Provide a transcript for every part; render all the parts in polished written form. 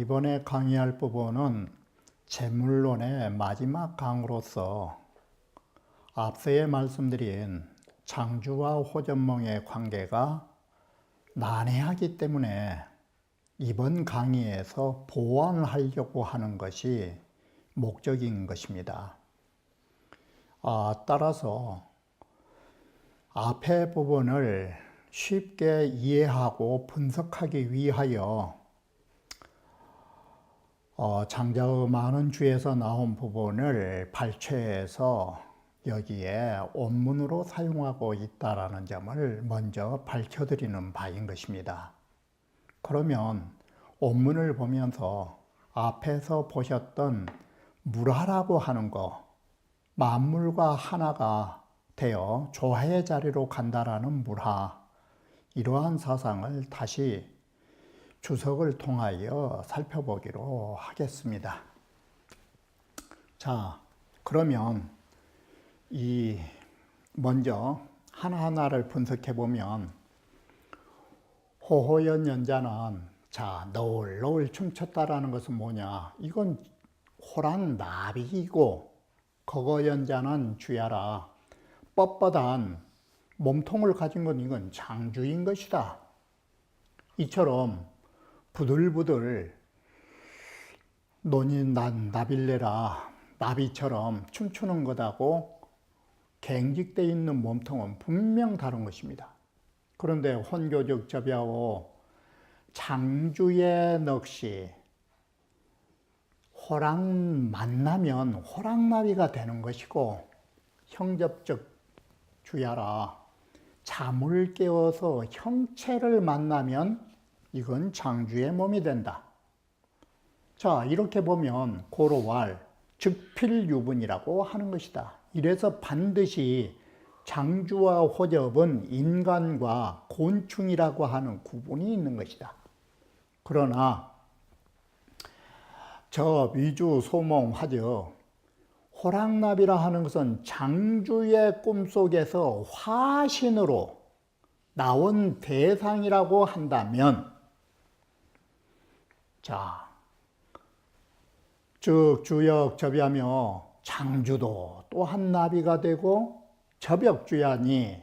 이번에 강의할 부분은 재물론의 마지막 강으로서 앞서에 말씀드린 장주와 호전몽의 관계가 난해하기 때문에 이번 강의에서 보완하려고 하는 것이 목적인 것입니다. 따라서 앞의 부분을 쉽게 이해하고 분석하기 위하여 장자의 많은 주에서 나온 부분을 발췌해서 여기에 원문으로 사용하고 있다는 점을 먼저 밝혀드리는 바인 것입니다. 그러면 원문을 보면서 앞에서 보셨던 물하라고 하는 거, 만물과 하나가 되어 조화의 자리로 간다라는 물하, 이러한 사상을 다시 주석을 통하여 살펴보기로 하겠습니다. 자, 그러면 먼저 하나하나를 분석해 보면 호호연연자는 너울너울 춤췄다라는 것은 뭐냐? 이건 호랑 나비이고 거거연자는 주야라 뻣뻣한 몸통을 가진 건 이건 장주인 것이다. 이처럼 부들부들 논이 난 나빌레라 나비처럼 춤추는 것하고 갱직되어 있는 몸통은 분명 다른 것입니다. 그런데 혼교적 접야오 장주의 넋이 호랑 만나면 호랑나비가 되는 것이고 형접적 주야라 잠을 깨워서 형체를 만나면 이건 장주의 몸이 된다. 자, 이렇게 보면 고로왈 즉필유분이라고 하는 것이다. 이래서 반드시 장주와 호접은 인간과 곤충이라고 하는 구분이 있는 것이다. 그러나 저 위주 소몽 화저 호랑나비라 하는 것은 장주의 꿈속에서 화신으로 나온 대상이라고 한다면 즉 주역 접야며 장주도 또한 나비가 되고 접역주야니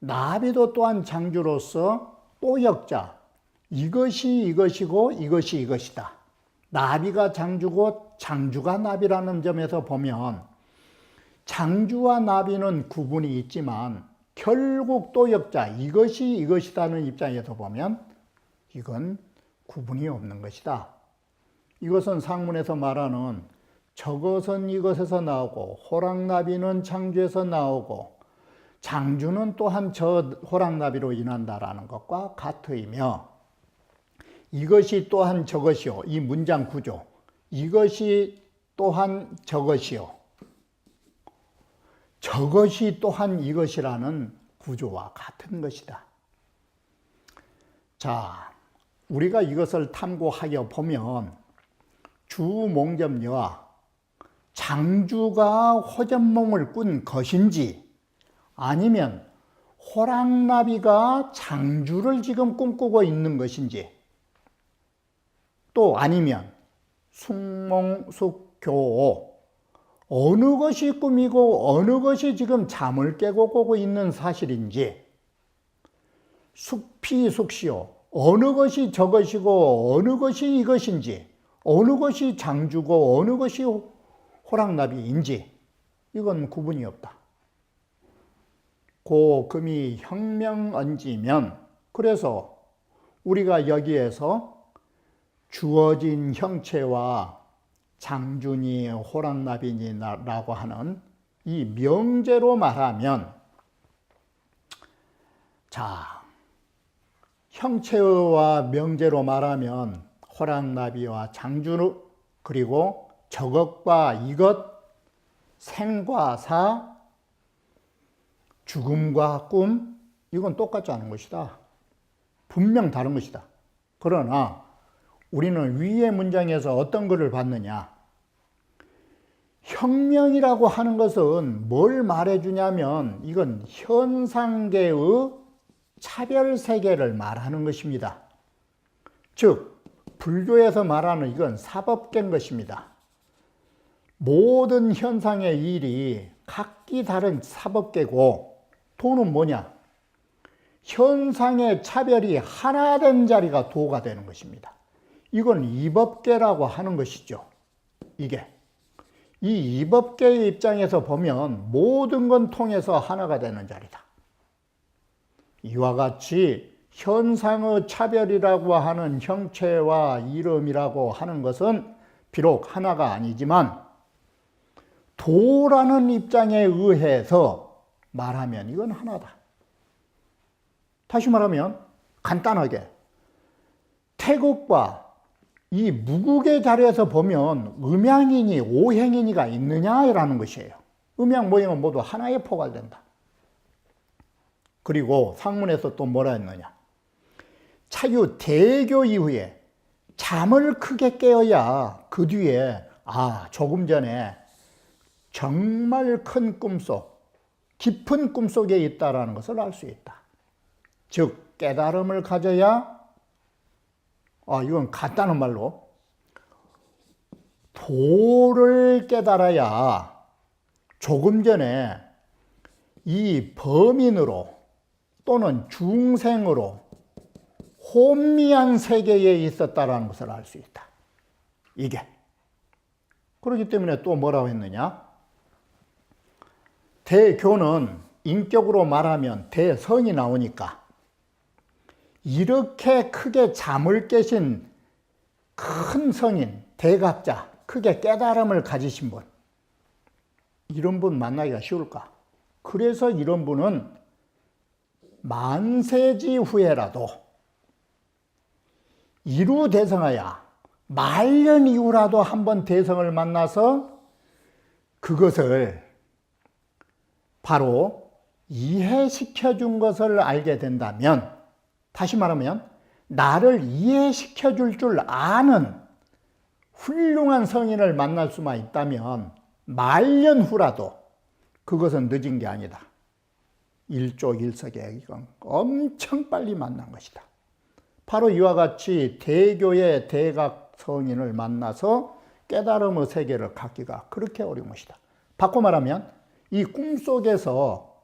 나비도 또한 장주로서 또 역자 이것이 이것이고 이것이 이것이다. 나비가 장주고 장주가 나비라는 점에서 보면 장주와 나비는 구분이 있지만 결국 또 역자 이것이 이것이다는 입장에서 보면 이건 구분이 없는 것이다. 이것은 상문에서 말하는 저것은 이것에서 나오고 호랑나비는 장주에서 나오고 장주는 또한 저 호랑나비로 인한다라는 것과 같으며 이것이 또한 저것이요. 이 문장 구조 이것이 또한 저것이요. 저것이 또한 이것이라는 구조와 같은 것이다. 자, 우리가 이것을 탐구하여 보면 주몽접녀와 장주가 호접몽을 꾼 것인지 아니면 호랑나비가 장주를 지금 꿈꾸고 있는 것인지 또 아니면 숙몽숙교 어느 것이 꿈이고 어느 것이 지금 잠을 깨고 꾸고 있는 사실인지 숙피숙시요 어느 것이 저것이고 어느 것이 이것인지 어느 것이 장주고 어느 것이 호랑나비인지 이건 구분이 없다. 고 금이 형명언지면 그래서 우리가 여기에서 주어진 형체와 장주니 호랑나비니라고 하는 이 명제로 말하면 형체와 명제로 말하면 호랑나비와 장주 그리고 저것과 이것 생과 사 죽음과 꿈, 이건 똑같지 않은 것이다. 분명 다른 것이다. 그러나 우리는 위의 문장에서 어떤 것을 봤느냐? 혁명이라고 하는 것은 뭘 말해주냐면 이건 현상계의 차별세계를 말하는 것입니다. 즉 불교에서 말하는 이건 사법계인 것입니다. 모든 현상의 일이 각기 다른 사법계고, 도는 뭐냐? 현상의 차별이 하나 된 자리가 도가 되는 것입니다. 이건 이법계라고 하는 것이죠. 이게 이 이법계의 입장에서 보면 모든 건 통해서 하나가 되는 자리다. 이와 같이 현상의 차별이라고 하는 형체와 이름이라고 하는 것은 비록 하나가 아니지만 도라는 입장에 의해서 말하면 이건 하나다. 다시 말하면 간단하게 태극과 이 무국의 자리에서 보면 음양이니 오행이니가 있느냐라는 것이에요. 음양 모형은 모두 하나에 포괄된다. 그리고 상문에서 또 뭐라 했느냐? 차유 대교 이후에 잠을 크게 깨어야 그 뒤에 조금 전에 정말 큰 꿈속, 깊은 꿈속에 있다라는 것을 알 수 있다. 즉 깨달음을 가져야, 이건 간단한 말로 도를 깨달아야 조금 전에 이 범인으로 또는 중생으로 혼미한 세계에 있었다라는 것을 알 수 있다. 이게. 그렇기 때문에 또 뭐라고 했느냐? 대교는 인격으로 말하면 대성이 나오니까 이렇게 크게 잠을 깨신 큰 성인, 대각자, 크게 깨달음을 가지신 분, 이런 분 만나기가 쉬울까? 그래서 이런 분은 만세지 후에라도 이루 대성하야 말년 이후라도 한번 대성을 만나서 그것을 바로 이해시켜 준 것을 알게 된다면, 다시 말하면 나를 이해시켜 줄 아는 훌륭한 성인을 만날 수만 있다면 말년 후라도 그것은 늦은 게 아니다. 일족일석에 이건 엄청 빨리 만난 것이다. 바로 이와 같이 대교의 대각 성인을 만나서 깨달음의 세계를 갖기가 그렇게 어려운 것이다. 바꿔 말하면 이 꿈속에서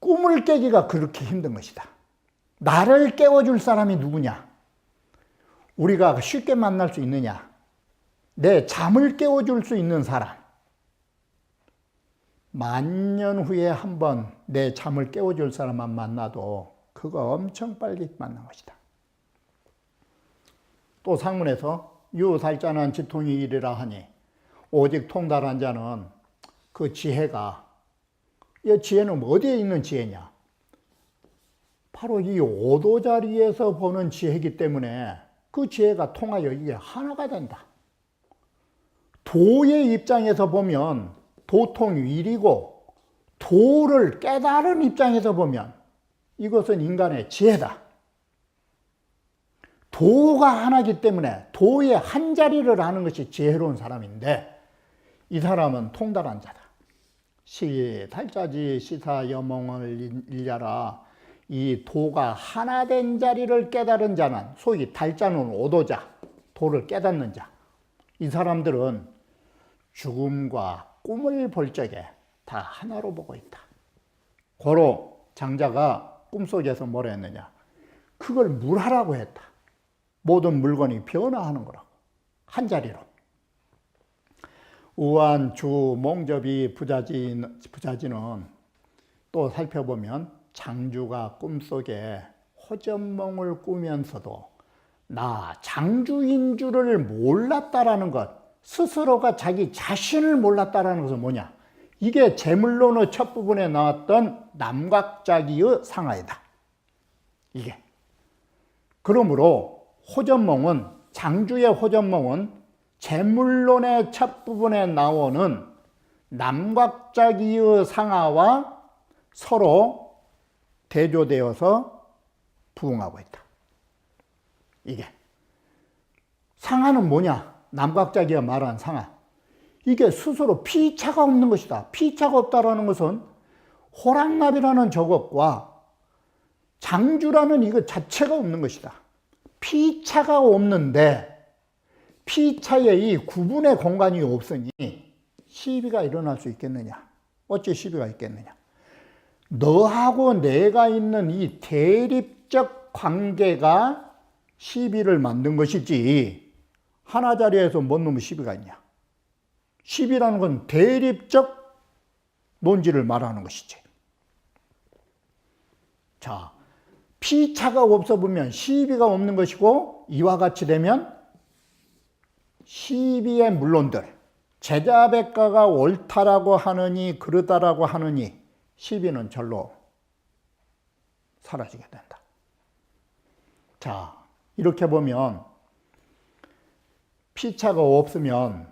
꿈을 깨기가 그렇게 힘든 것이다. 나를 깨워줄 사람이 누구냐? 우리가 쉽게 만날 수 있느냐? 내 잠을 깨워줄 수 있는 사람. 만년 후에 한번 내 잠을 깨워줄 사람만 만나도 그거 엄청 빨리 만난 것이다. 또 상문에서 유살자는 지통이 이르라 하니 오직 통달한 자는 그 지혜가, 이 지혜는 어디에 있는 지혜냐? 바로 이 오도 자리에서 보는 지혜이기 때문에 그 지혜가 통하여 이게 하나가 된다. 도의 입장에서 보면 도통일이고, 도를 깨달은 입장에서 보면 이것은 인간의 지혜다. 도가 하나이기 때문에 도의 한 자리를 아는 것이 지혜로운 사람인데, 이 사람은 통달한 자다. 달자지 시사 여몽을 일려라. 이 도가 하나 된 자리를 깨달은 자는, 소위 달자는 오도자, 도를 깨닫는 자, 이 사람들은 죽음과 꿈을 볼 적에 다 하나로 보고 있다. 고로 장자가 꿈속에서 뭐라 했느냐? 그걸 물하라고 했다. 모든 물건이 변화하는 거라고. 한 자리로. 우한 주 몽접이 부자지는 또 살펴보면 장주가 꿈속에 호전몽을 꾸면서도 나 장주인 줄을 몰랐다라는 것, 스스로가 자기 자신을 몰랐다라는 것은 뭐냐? 이게 제물론의 첫 부분에 나왔던 남각자기의 상하이다. 이게. 그러므로 호전몽은, 장주의 호전몽은 제물론의 첫 부분에 나오는 남각자기의 상하와 서로 대조되어서 부응하고 있다. 이게 상하는 뭐냐? 남각자기가 말한 상하. 이게 스스로 피차가 없는 것이다. 피차가 없다라는 것은 호랑나비라는 저것과 장주라는 이거 자체가 없는 것이다. 피차가 없는데 피차에 이 구분의 공간이 없으니 시비가 일어날 수 있겠느냐? 어찌 시비가 있겠느냐? 너하고 내가 있는 이 대립적 관계가 시비를 만든 것이지 하나 자리에서 뭔 놈의 시비가 있냐? 시비라는 건 대립적 논지를 말하는 것이지. 자, 피차가 없어 보면 시비가 없는 것이고 이와 같이 되면 시비의 물론들 제자백가가 옳다라고 하느니 그르다라고 하느니 시비는 절로 사라지게 된다. 자, 이렇게 보면 피차가 없으면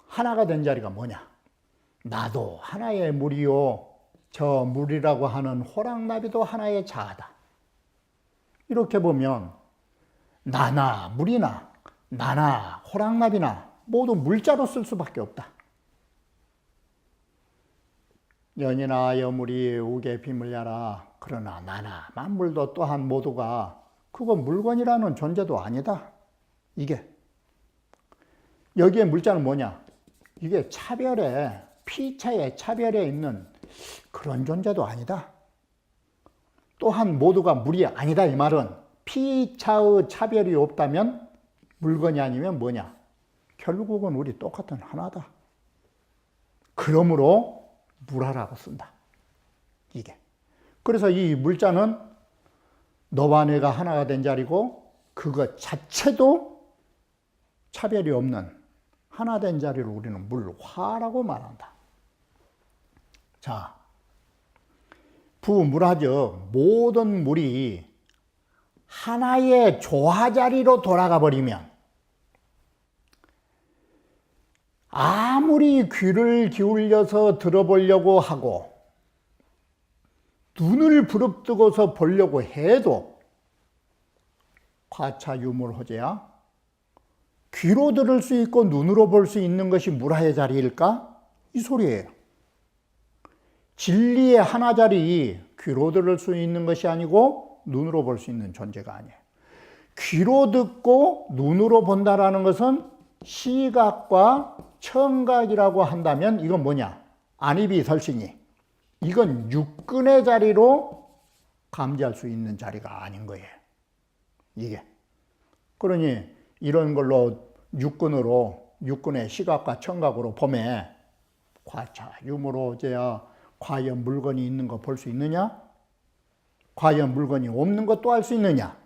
하나가 된 자리가 뭐냐? 나도 하나의 물이요, 저 물이라고 하는 호랑나비도 하나의 자아다. 이렇게 보면 나나 물이나 나나 호랑나비나 모두 물자로 쓸 수밖에 없다. 연이나 여물이 우게 비물야라. 그러나 나나 만물도 또한 모두가 그거 물건이라는 존재도 아니다. 이게 여기에 물자는 뭐냐? 이게 차별에 피차의 차별에 있는 그런 존재도 아니다. 또한 모두가 물이 아니다. 이 말은 피차의 차별이 없다면 물건이 아니면 뭐냐? 결국은 우리 똑같은 하나다. 그러므로 물하라고 쓴다. 이게. 그래서 이 물자는 너와 내가 하나가 된 자리고 그것 자체도 차별이 없는 하나 된 자리를 우리는 물화라고 말한다. 자, 부물하죠. 모든 물이 하나의 조화자리로 돌아가 버리면 아무리 귀를 기울여서 들어보려고 하고 눈을 부릅뜨고서 보려고 해도 과차유물호재야. 귀로 들을 수 있고 눈으로 볼 수 있는 것이 물화의 자리일까? 이 소리예요. 진리의 하나 자리, 귀로 들을 수 있는 것이 아니고 눈으로 볼 수 있는 존재가 아니에요. 귀로 듣고 눈으로 본다라는 것은 시각과 청각이라고 한다면 이건 뭐냐? 안입이설신이. 이건 육근의 자리로 감지할 수 있는 자리가 아닌 거예요. 이게. 그러니 이런 걸로 육근의 시각과 청각으로 보면 과차, 유물호재야 과연 물건이 있는 거 볼 수 있느냐? 과연 물건이 없는 것도 알 수 있느냐?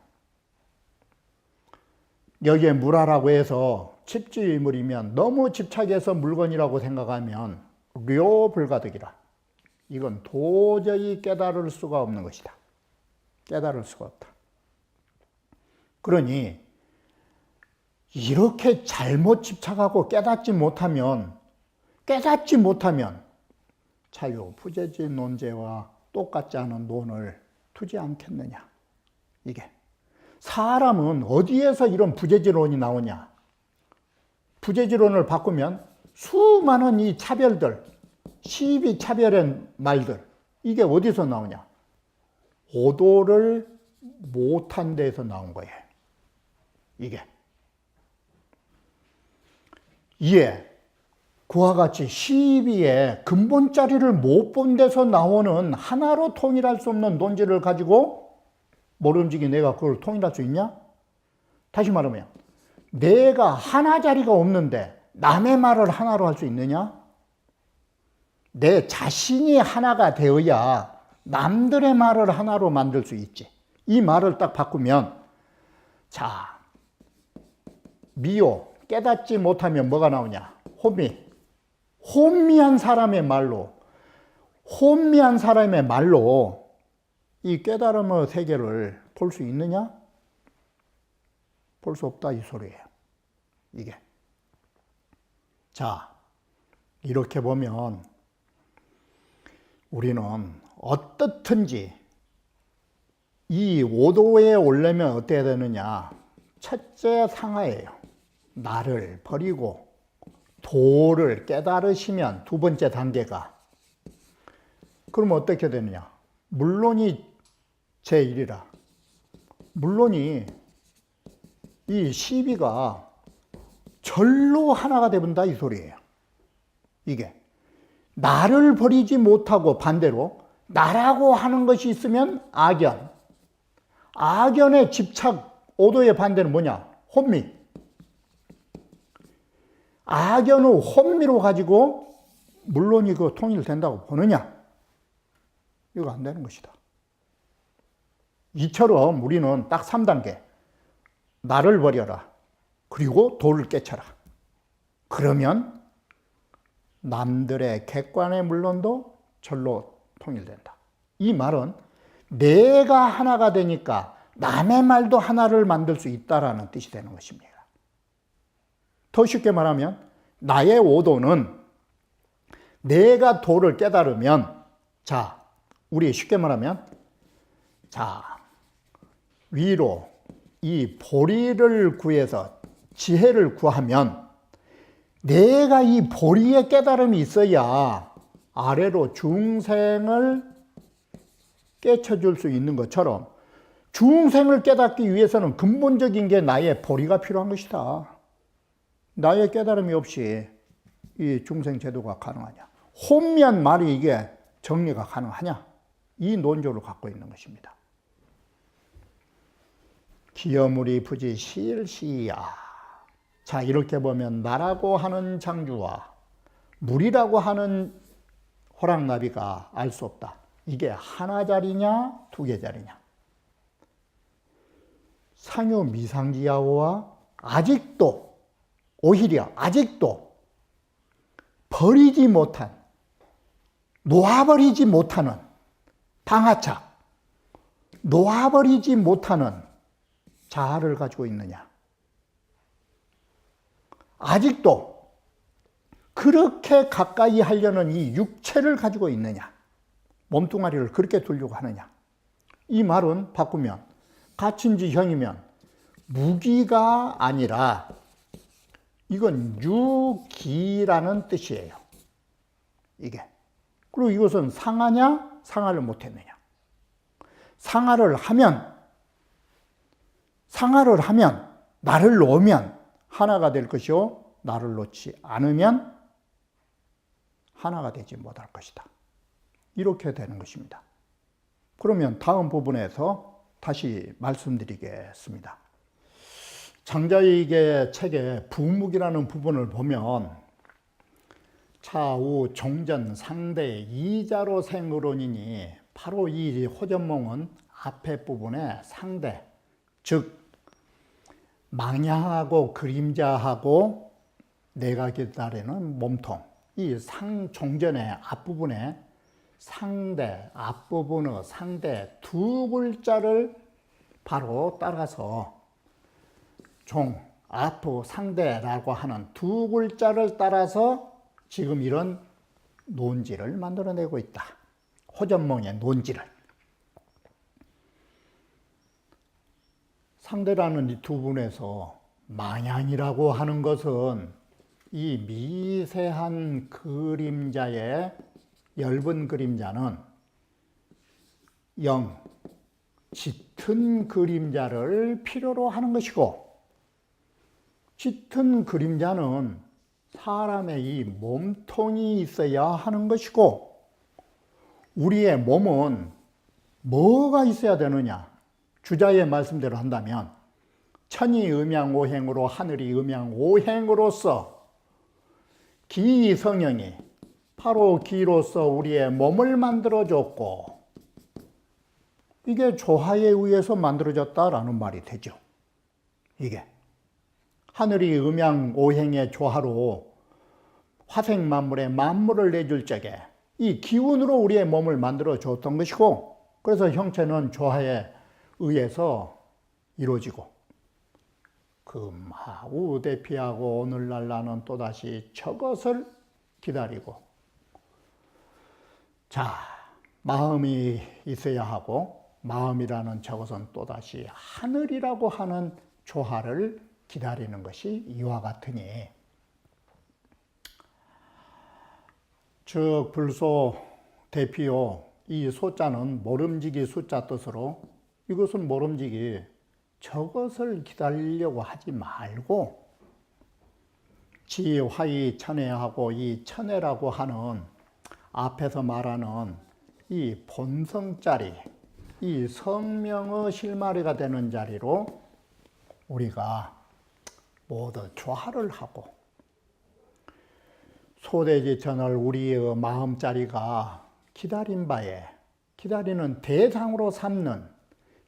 여기에 물하라고 해서 칩지의물이면 너무 집착해서 물건이라고 생각하면 료불가득이라. 이건 도저히 깨달을 수가 없는 것이다. 깨달을 수가 없다. 그러니 이렇게 잘못 집착하고 깨닫지 못하면 자유 부재지 논제와 똑같지 않은 논을 두지 않겠느냐. 이게 사람은 어디에서 이런 부재지론이 나오냐? 부재지론을 바꾸면 수많은 이 차별들, 시비 차별의 말들, 이게 어디서 나오냐? 오도를 못한 데에서 나온 거예요. 이게. 이에 그와 같이 시비의 근본 자리를 못 본 데서 나오는 하나로 통일할 수 없는 논지를 가지고 모름지기 내가 그걸 통일할 수 있냐? 다시 말하면 내가 하나 자리가 없는데 남의 말을 하나로 할 수 있느냐? 내 자신이 하나가 되어야 남들의 말을 하나로 만들 수 있지. 이 말을 딱 바꾸면 자, 미요 깨닫지 못하면 뭐가 나오냐? 혼미한 사람의 말로 이 깨달음의 세계를 볼 수 있느냐? 볼 수 없다 이 소리예요. 이게. 자, 이렇게 보면 우리는 어떻든지 이 5도에 오려면 어떻게 되느냐. 첫째 상하예요. 나를 버리고 도를 깨달으시면 두 번째 단계가, 그러면 어떻게 되느냐. 물론이 제1이라. 물론이 이 시비가 절로 하나가 되본다 이 소리예요. 이게 나를 버리지 못하고 반대로 나라고 하는 것이 있으면 악연. 악연의 집착 5도의 반대는 뭐냐? 혼미. 악연의 혼미로 가지고 물론이 그 통일된다고 보느냐? 이거 안 되는 것이다. 이처럼 우리는 딱 3단계. 나를 버려라. 그리고 도를 깨쳐라. 그러면 남들의 객관의 물론도 절로 통일된다. 이 말은 내가 하나가 되니까 남의 말도 하나를 만들 수 있다라는 뜻이 되는 것입니다. 더 쉽게 말하면 나의 5도는 내가 도를 깨달으면, 자, 우리 쉽게 말하면, 자, 위로 이 보리를 구해서 지혜를 구하면 내가 이 보리의 깨달음이 있어야 아래로 중생을 깨쳐줄 수 있는 것처럼 중생을 깨닫기 위해서는 근본적인 게 나의 보리가 필요한 것이다. 나의 깨달음이 없이 이 중생 제도가 가능하냐? 혼미한 말이 이게 정리가 가능하냐? 이 논조를 갖고 있는 것입니다. 기여물이 부지 시일시야. 자, 이렇게 보면 나라고 하는 장주와 물이라고 하는 호랑나비가 알 수 없다. 이게 하나짜리냐 두 개짜리냐. 상유 미상지야호와 아직도, 오히려 아직도 버리지 못한, 놓아버리지 못하는 방아착, 놓아버리지 못하는 자아를 가지고 있느냐. 아직도 그렇게 가까이 하려는 이 육체를 가지고 있느냐. 몸뚱아리를 그렇게 두려고 하느냐. 이 말은 바꾸면 가친지형이면 무기가 아니라 이건 유기라는 뜻이에요. 이게. 그리고 이것은 상하냐 상하를 못했느냐. 상하를 하면 나를 놓으면 하나가 될 것이요, 나를 놓지 않으면 하나가 되지 못할 것이다. 이렇게 되는 것입니다. 그러면 다음 부분에서 다시 말씀드리겠습니다. 장자익의 책의 부묵이라는 부분을 보면 차우 종전 상대 이자로 생으로니니, 바로 이 호전몽은 앞에 부분에 상대, 즉 망야하고 그림자하고 내가 기다리는 몸통, 이 상종전의 앞부분에 상대, 앞부분의 상대 두 글자를 바로 따라서 종, 앞부, 상대라고 하는 두 글자를 따라서 지금 이런 논지를 만들어내고 있다. 호전몽의 논지를. 상대라는 이 두 분에서 망향이라고 하는 것은 이 미세한 그림자의 엷은 그림자는 영, 짙은 그림자를 필요로 하는 것이고, 짙은 그림자는 사람의 이 몸통이 있어야 하는 것이고, 우리의 몸은 뭐가 있어야 되느냐? 주자의 말씀대로 한다면 천이 음양오행으로 하늘이 음양오행으로서 기성형이 바로 기로서 우리의 몸을 만들어줬고, 이게 조화에 의해서 만들어졌다라는 말이 되죠. 이게 하늘이 음양오행의 조화로 화생만물에 만물을 내줄 적에 이 기운으로 우리의 몸을 만들어줬던 것이고, 그래서 형체는 조화에 의해서 이루어지고, 금하우 대피하고 오늘날 나는 또다시 저것을 기다리고, 자, 마음이 있어야 하고 마음이라는 저것은 또다시 하늘이라고 하는 조화를 기다리는 것이 이와 같으니 즉 불소 대피요 이 소자는 모름지기 숫자 뜻으로 이것은 모름지기 저것을 기다리려고 하지 말고 지화의 천애하고 이 천애라고 하는 앞에서 말하는 이 본성자리 이 성명의 실마리가 되는 자리로 우리가 모두 조화를 하고 소대지천을 우리의 마음자리가 기다린 바에 기다리는 대상으로 삼는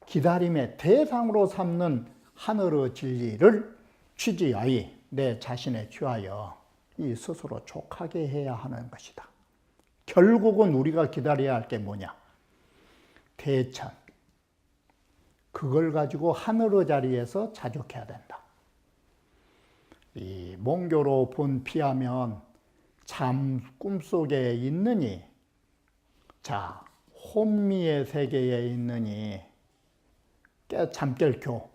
기다림의 대상으로 삼는 하늘의 진리를 취지하여 내 자신에 취하여 이 스스로 족하게 해야 하는 것이다. 결국은 우리가 기다려야 할 게 뭐냐? 대천. 그걸 가지고 하늘의 자리에서 자족해야 된다. 이 몽교로 본 피하면 잠 꿈속에 있느니 자 혼미의 세계에 있느니 잠결교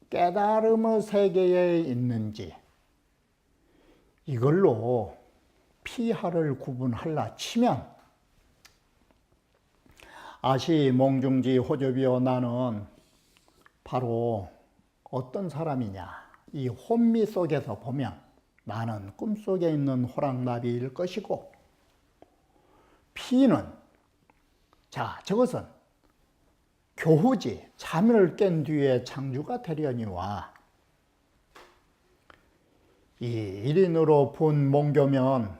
깨달음의 세계에 있는지 이걸로 피하를 구분하려 치면 아시 몽중지 호접이여 나는 바로 어떤 사람이냐 이 혼미 속에서 보면 나는 꿈속에 있는 호랑나비일 것이고 피는 자 저것은 교후지 잠을 깬 뒤에 창주가 되려니와 이 1인으로 본 몽교면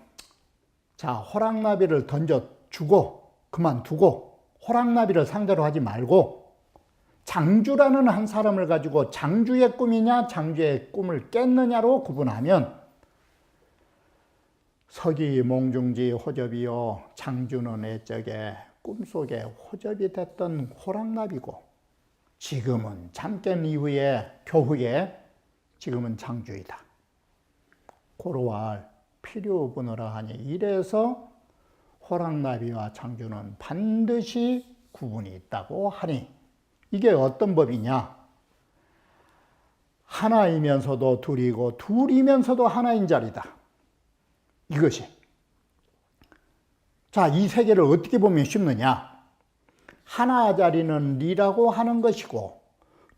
자 호랑나비를 던져주고 그만두고 호랑나비를 상대로 하지 말고 장주라는 한 사람을 가지고 장주의 꿈이냐 장주의 꿈을 깼느냐로 구분하면 서기 몽중지 호접이요 장주는 애적에 꿈속에 호접이 됐던 호랑나비고 지금은 잠 깬 이후에 교후에 지금은 장주이다. 고로할 필요분으로 하니 이래서 호랑나비와 장주는 반드시 구분이 있다고 하니 이게 어떤 법이냐? 하나이면서도 둘이고 둘이면서도 하나인 자리다. 이것이. 자, 이 세계를 어떻게 보면 쉽느냐? 하나 자리는 리라고 하는 것이고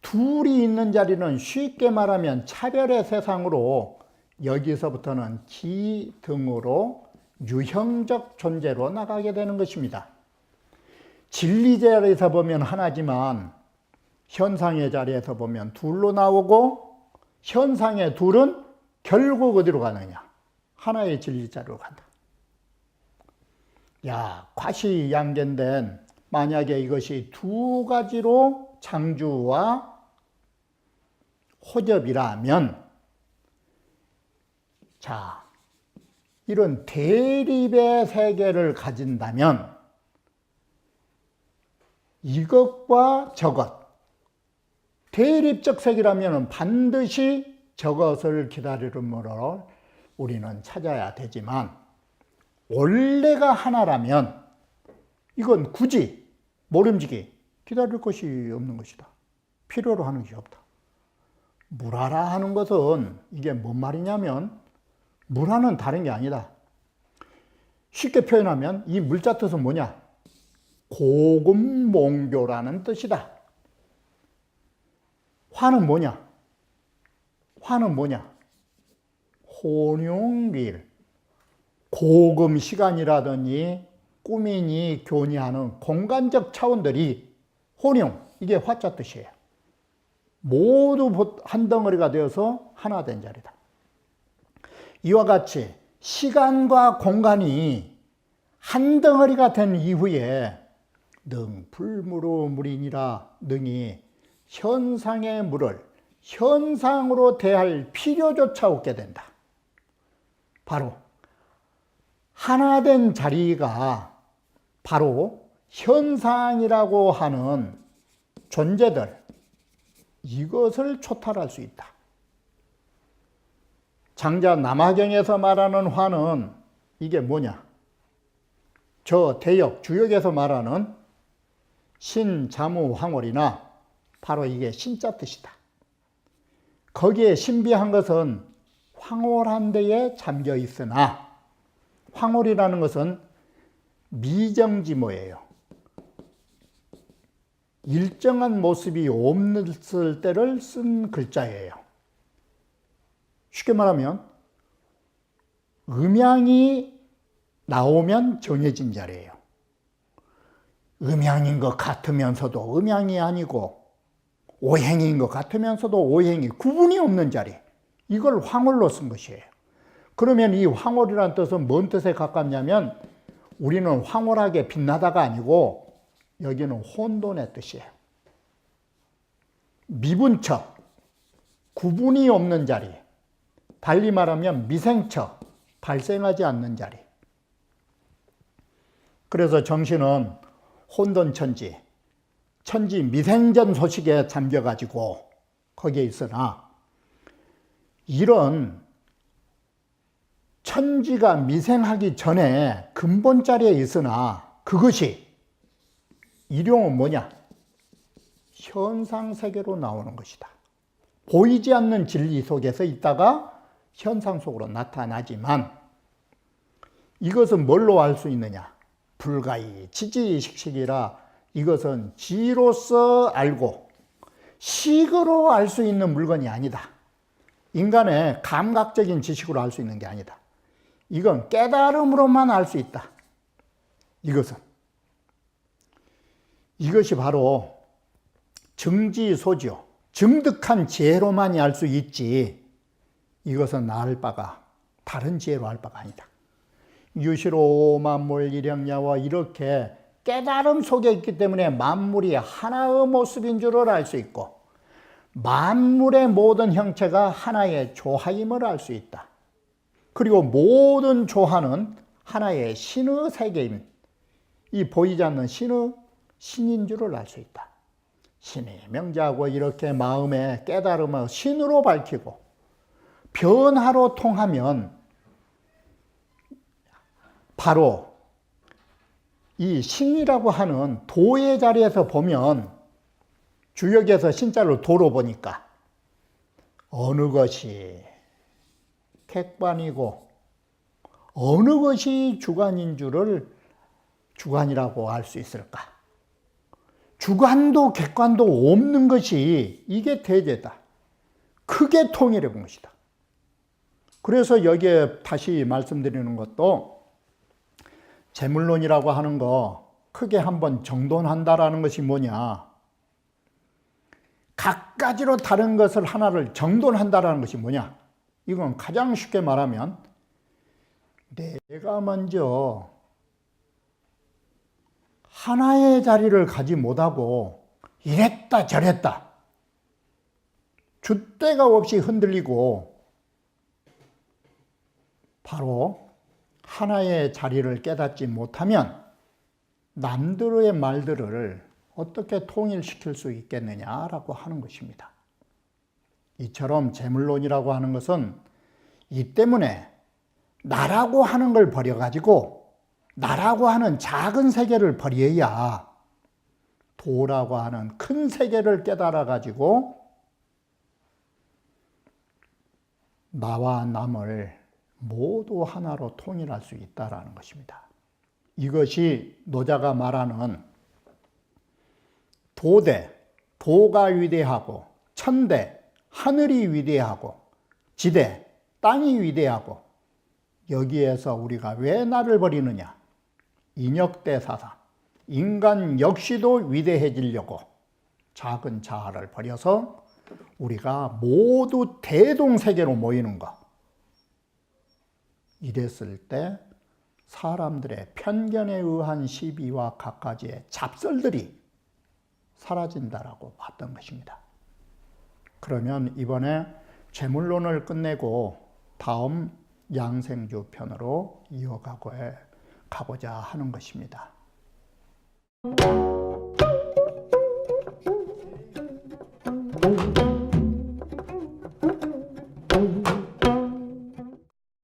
둘이 있는 자리는 쉽게 말하면 차별의 세상으로 여기서부터는 기 등으로 유형적 존재로 나가게 되는 것입니다. 진리 자리에서 보면 하나지만 현상의 자리에서 보면 둘로 나오고 현상의 둘은 결국 어디로 가느냐? 하나의 진리 자리로 간다. 야, 과시양견된 만약에 이것이 두 가지로 장주와 호접이라면 자, 이런 대립의 세계를 가진다면 이것과 저것 대립적 세계라면 반드시 저것을 기다리므로 우리는 찾아야 되지만 원래가 하나라면 이건 굳이 모름지기 기다릴 것이 없는 것이다. 필요로 하는 것이 없다. 무라라 하는 것은 이게 뭔 말이냐면 무라는 다른 게 아니다. 쉽게 표현하면 이 물자 뜻은 뭐냐? 고금몽교라는 뜻이다. 화는 뭐냐? 화는 뭐냐? 혼용길. 고금 시간이라더니 꿈이니 교니하는 공간적 차원들이 혼용, 이게 화자 뜻이에요. 모두 한 덩어리가 되어서 하나 된 자리다. 이와 같이 시간과 공간이 한 덩어리가 된 이후에 능 불무로 물이니라 능이 현상의 물을 현상으로 대할 필요조차 없게 된다. 바로 하나 된 자리가 바로 현상이라고 하는 존재들 이것을 초탈할 수 있다. 장자 남화경에서 말하는 화는 이게 뭐냐? 저 대역, 주역에서 말하는 신자무황홀이나 바로 이게 신자 뜻이다. 거기에 신비한 것은 황홀한 데에 잠겨 있으나, 황홀이라는 것은 미정지모예요. 일정한 모습이 없을 때를 쓴 글자예요. 쉽게 말하면 음양이 나오면 정해진 자리예요. 음양인 것 같으면서도 음양이 아니고 오행인 것 같으면서도 오행이 구분이 없는 자리, 이걸 황홀로 쓴 것이에요. 그러면 이 황홀이라는 뜻은 뭔 뜻에 가깝냐면 우리는 황홀하게 빛나다가 아니고 여기는 혼돈의 뜻이에요. 미분처, 구분이 없는 자리, 달리 말하면 미생처, 발생하지 않는 자리. 그래서 정신은 혼돈천지, 천지 미생전 소식에 잠겨가지고 거기에 있으나, 이런 천지가 미생하기 전에 근본 자리에 있으나 그것이 일용은 뭐냐? 현상세계로 나오는 것이다. 보이지 않는 진리 속에서 있다가 현상 속으로 나타나지만, 이것은 뭘로 알 수 있느냐? 불가이 지지식식이라, 이것은 지로서 알고 식으로 알 수 있는 물건이 아니다. 인간의 감각적인 지식으로 알 수 있는 게 아니다. 이건 깨달음으로만 알 수 있다. 이것이 바로 증지소지요. 증득한 지혜로만이 알 수 있지, 이것은 알 바가, 다른 지혜로 알 바가 아니다. 유시로 만물 일영야와, 이렇게 깨달음 속에 있기 때문에 만물이 하나의 모습인 줄을 알 수 있고, 만물의 모든 형체가 하나의 조화임을 알 수 있다. 그리고 모든 조화는 하나의 신의 세계임, 이 보이지 않는 신인 줄을 알 수 있다. 신이 명자하고 이렇게 마음의 깨달음을 신으로 밝히고 변화로 통하면, 바로 이 신이라고 하는 도의 자리에서 보면, 주역에서 신자를 도로 보니까 어느 것이 객관이고 어느 것이 주관인 줄을 주관이라고 알 수 있을까? 주관도 객관도 없는 것이 이게 대제다. 크게 통일해 본 것이다. 그래서 여기에 다시 말씀드리는 것도, 재물론이라고 하는 거 크게 한번 정돈한다라는 것이 뭐냐? 각가지로 다른 것을 하나를 정돈한다라는 것이 뭐냐? 이건 가장 쉽게 말하면 내가 먼저 하나의 자리를 가지 못하고 이랬다 저랬다 줏대가 없이 흔들리고, 바로 하나의 자리를 깨닫지 못하면 남들의 말들을 어떻게 통일시킬 수 있겠느냐라고 하는 것입니다. 이처럼 재물론이라고 하는 것은 이 때문에 나라고 하는 걸 버려가지고 나라고 하는 작은 세계를 버려야 도라고 하는 큰 세계를 깨달아가지고 나와 남을 모두 하나로 통일할 수 있다는 것입니다. 이것이 노자가 말하는 도대, 도가 위대하고, 천대, 하늘이 위대하고, 지대, 땅이 위대하고, 여기에서 우리가 왜 나를 버리느냐? 인역대사상, 인간 역시도 위대해지려고 작은 자아를 버려서 우리가 모두 대동세계로 모이는 것. 이랬을 때 사람들의 편견에 의한 시비와 갖가지의 잡설들이 사라진다라고 봤던 것입니다. 그러면 이번에 재물론을 끝내고 다음 양생주 편으로 이어가고자 하는 것입니다.